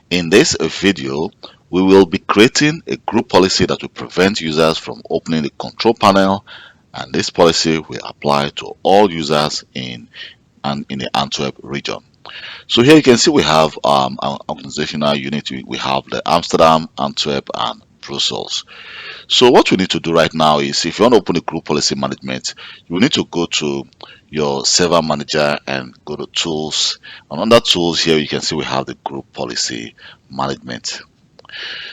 In this video, we will be creating a group policy that will prevent users from opening the control panel, and this policy will apply to all users in the Antwerp region. So here you can see we have our organizational unit. We have the Amsterdam, Antwerp, and Brussels. So what we need to do right now is, if you want to open a group policy management, you will need to go to your server manager and go to tools, and under tools here you can see we have the group policy management.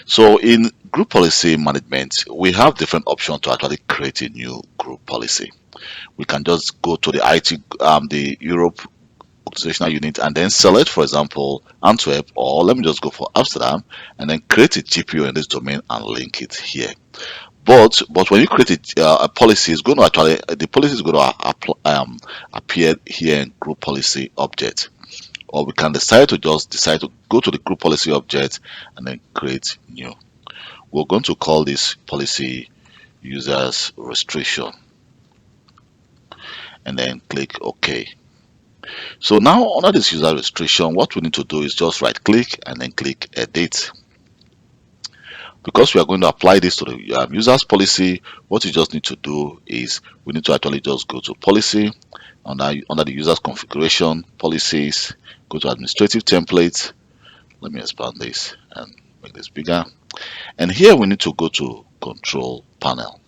So in group policy management, we have different options to actually create a new group policy. We can just go to the the Europe organizational unit and then select, for example, Antwerp, or let me just go for Amsterdam, and then create a GPO in this domain and link it here. But when you create a policy, it's going to actually the policy is going to appear here in group policy object. Or we can decide to go to the group policy object and then create new. We're going to call this policy users restriction and then click OK. So now under this user restriction, what we need to do is just right click and then click edit. Because we are going to apply this to the users policy, what you just need to do is we need to actually just go to policy under the users configuration policies, go to administrative templates. Let me expand this and make this bigger. And here we need to go to control panel.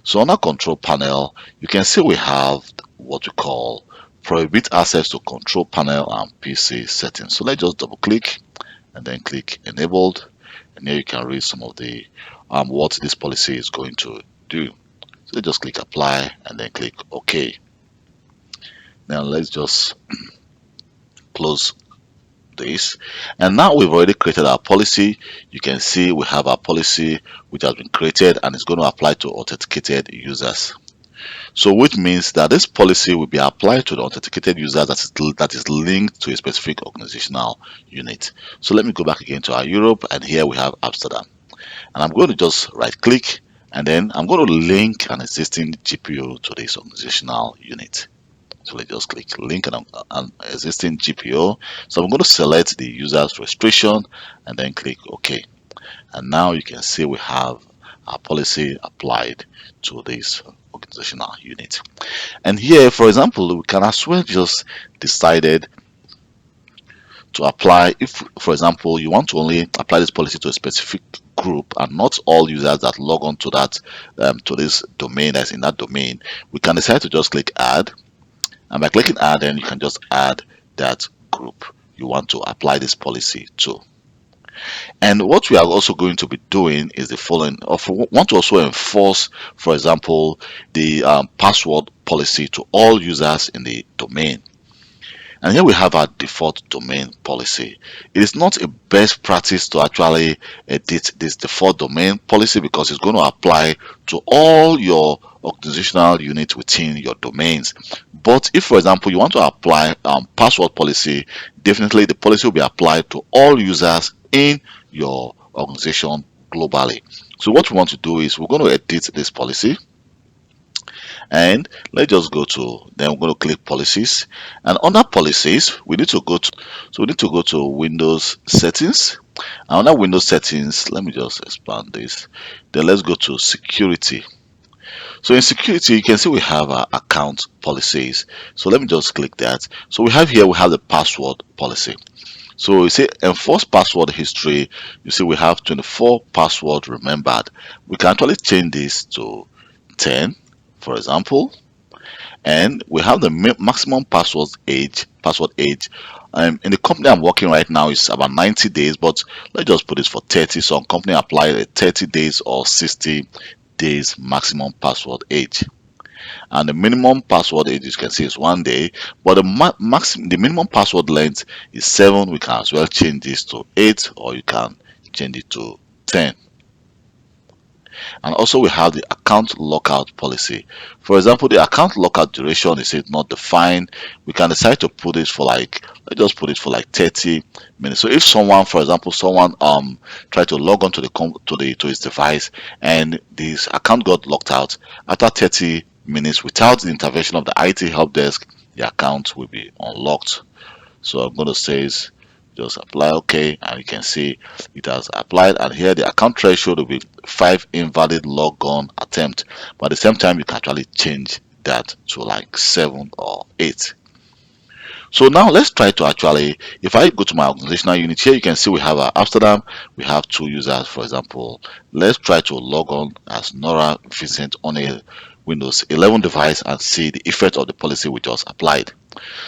So on our control panel, you can see we have what we call prohibit access to control panel and PC settings. So let's just double click and then click enabled. And here you can read some of the what this policy is going to do. So just click apply and then click OK. Now let's just close this, and now we've already created our policy. You can see we have our policy which has been created and it's going to apply to authenticated users. So which means that this policy will be applied to the authenticated user that is linked to a specific organizational unit. So let me go back again to our Europe, and here we have Amsterdam. And I'm going to just right click and then I'm going to link an existing GPO to this organizational unit. So let's just click link an existing GPO. So I'm going to select the users restriction and then click OK. And now you can see we have our policy applied to this organizational unit. And here, for example, we can as well just decided to apply, if for example you want to only apply this policy to a specific group and not all users that log on to that to this domain that's in that domain, we can decide to just click add, and by clicking add, then you can just add that group you want to apply this policy to. And what we are also going to be doing is the following. If we want to also enforce, for example, the password policy to all users in the domain. And here we have our default domain policy. It is not a best practice to actually edit this default domain policy because it's going to apply to all your organizational units within your domains. But if, for example, you want to apply password policy, definitely the policy will be applied to all users in your organization globally. So what we want to do is we're going to edit this policy. And let's just go to, then we're going to click policies, and under policies we need to go to Windows settings, and under Windows settings, let me just expand this, then let's go to security. So in security you can see we have our account policies, so let me just click that. So we have the password policy. So we say enforce password history. You see we have 24 password remembered. We can actually change this to 10, for example, and we have the maximum password age. In the company I'm working right now is about 90 days, but let's just put this for 30. So on company apply a 30 days or 60 days maximum password age. And the minimum password age, you can see, is 1 day, but the minimum password length is 7. We can as well change this to 8, or you can change it to 10. And also we have the account lockout policy. For example, the account lockout duration is not defined. We can decide to put it for let's just put it for 30 minutes. So if someone, for example, tried to log on to his device and this account got locked out, after 30 minutes without the intervention of the IT help desk, the account will be unlocked. So I'm going to say Just apply OK, and you can see it has applied. And here the account threshold will be 5 invalid logon attempt, but at the same time you can actually change that to like 7 or 8. So now let's try to actually, if I go to my organizational unit here, you can see we have Amsterdam, we have 2 users, for example. Let's try to log on as Nora Vincent on a Windows 11 device and see the effect of the policy we just applied.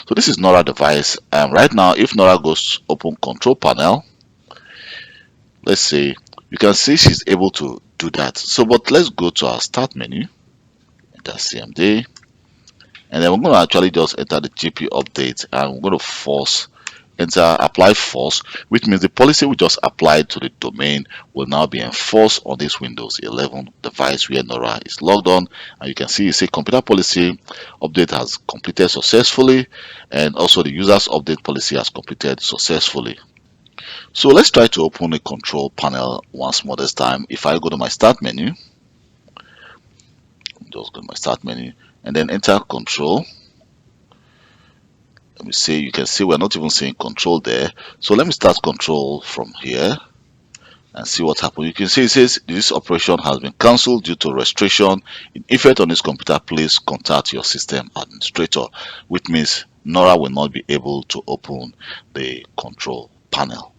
So this is Nora device. Right now, if Nora goes open control panel, let's say, you can see she's able to do that. So, but let's go to our start menu, enter CMD, and then we're going to actually just enter the GP update, and we're going to enter apply force, which means the policy we just applied to the domain will now be enforced on this Windows 11 device where Nora is logged on. And you can see computer policy update has completed successfully, and also the users update policy has completed successfully. So let's try to open a control panel once more this time. If I go to my start menu, just go to my start menu and then enter control. Let me see, you can see we're not even seeing control there. So let me start control from here and see what happened. You can see it says this operation has been cancelled due to restriction in effect on this computer. Please contact your system administrator, which means Nora will not be able to open the control panel.